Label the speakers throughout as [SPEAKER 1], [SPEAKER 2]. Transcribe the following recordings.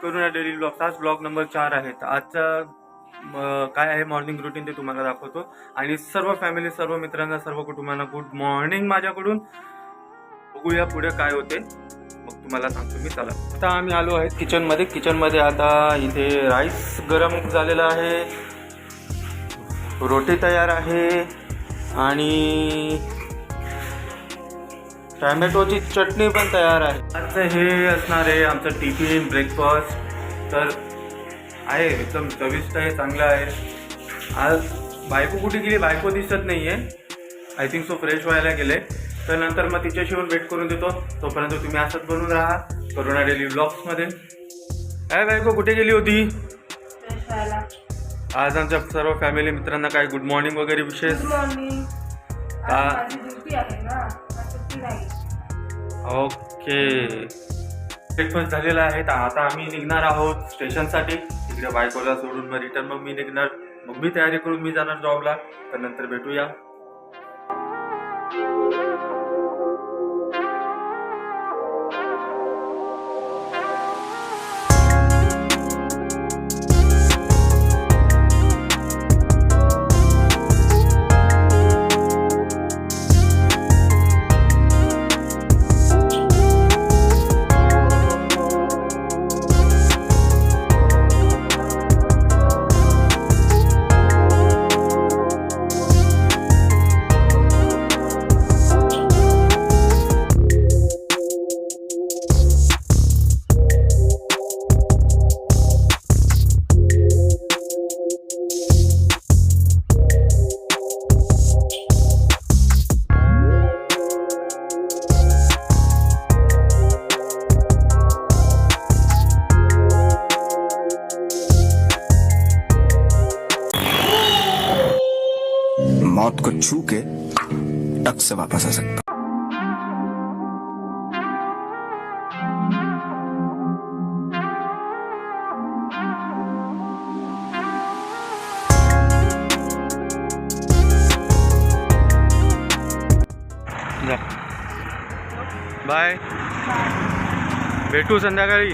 [SPEAKER 1] करूया daily blog. आज blog number 4 आहे. तर आजचा काय आहे मॉर्निंग रुटीन ते तुम्हाला दाखवतो. आणि सर्व फॅमिली, सर्व मित्रांना, सर्व कुटुंबांना गुड मॉर्निंग माझ्याकडून. बघूया पुढे काय होते, मग तुम्हाला सांगतो मी. चला, आता आम्ही आलो आहे किचनमध्ये. किचनमध्ये आता इथे राईस गरम झालेला आहे, रोटी तयार आहे आणि टॅमॅटोची चटणी पण तयार आहे. आज हे असणार आहे आमचं टिफिन ब्रेकफास्ट. तर आहे एकदम चविष्ट आहे, चांगलं आहे. आज बायको कुठे गेली, बायको दिसत नाही आहे. आय थिंक सो फ्रेश व्हायला गेले. तर नंतर मग तिच्याशी पण वेट करून देतो. तोपर्यंत तुम्ही असंच बनून राहा करुणा डेली ब्लॉग्समध्ये. काय बायको कुठे गेली होती? आज आमच्या सर्व फॅमिली मित्रांना काय गुड मॉर्निंग वगैरे विशेष. ओके, ब्रेकफास्ट झालेला आहे. तर आता आम्ही निघणार आहोत स्टेशनसाठी. तिकडे बायकोला सोडून मग रिटर्न मग मी निघणार. मग मी तयारी करून मी जाणार जॉबला. तर नंतर भेटूया.
[SPEAKER 2] मौत को छू के टक से वापस आ सकता.
[SPEAKER 1] बाय, भेटू संध्याकाळी.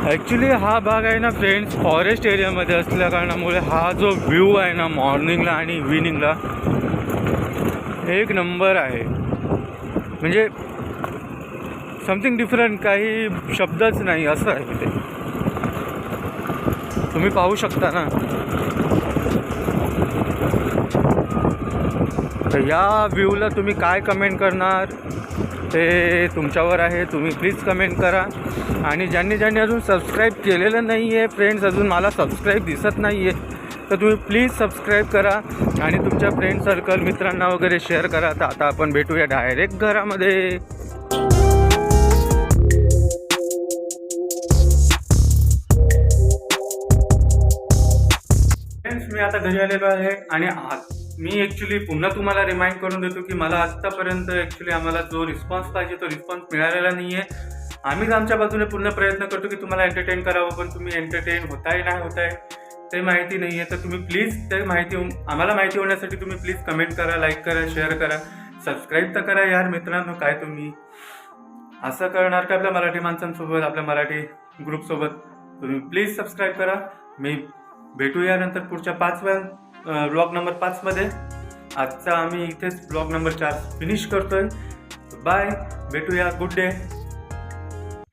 [SPEAKER 1] ॲक्च्युली हा भाग आहे ना फ्रेंड्स, फॉरेस्ट एरियामध्ये असल्या कारणामुळे हा जो व्ह्यू आहे ना मॉर्निंगला आणि इव्हिनिंगला एक नंबर आहे. म्हणजे समथिंग डिफरंट, काही शब्दच नाही असं आहे ते. तुम्ही पाहू शकता ना. तर या व्ह्यूला तुम्ही काय कमेंट करणार ते तुमच्यावर आहे. तुम्ही प्लीज कमेंट करा. आणि ज्यांनी अजून सबस्क्राईब केलेलं नाही आहे फ्रेंड्स, अजून मला सबस्क्राईब दिसत नाही आहे, तर तुम्ही प्लीज सबस्क्राईब करा आणि तुमच्या फ्रेंड सर्कल मित्रांना वगैरे शेअर करा. तर आता आपण भेटूया डायरेक्ट घरामध्ये. फ्रेंड्स, मी आता घरी आलेलो आहे. आणि मी ॲक्च्युली पुन्हा तुम्हाला रिमाइंड करून देतो की मला आत्तापर्यंत ॲक्च्युली आम्हाला जो रिस्पॉन्स पाहिजे तो रिस्पॉन्स मिळालेला नाही आहे. आम्हीच आमच्या बाजूने पूर्ण प्रयत्न करतो की तुम्हाला एंटरटेन करावं, पण तुम्ही एंटरटेन होताय नाही होताय ते माहिती नाही आहे. तर तुम्ही प्लीज ते आम्हाला माहिती होण्यासाठी तुम्ही प्लीज कमेंट करा, लाईक करा, शेअर करा, सबस्क्राईब तर करा यार मित्रांनो. काय तुम्ही असं करणार का आपल्या मराठी माणसांसोबत, आपल्या मराठी ग्रुपसोबत? तुम्ही प्लीज सबस्क्राईब करा. मी भेटूया नंतर पुढच्या 5व्या ब्लॉग नंबर 5मध्ये. आजचा आम्ही इथेच ब्लॉग नंबर 4 फिनिश करतोय. बाय, भेटूया. Good day.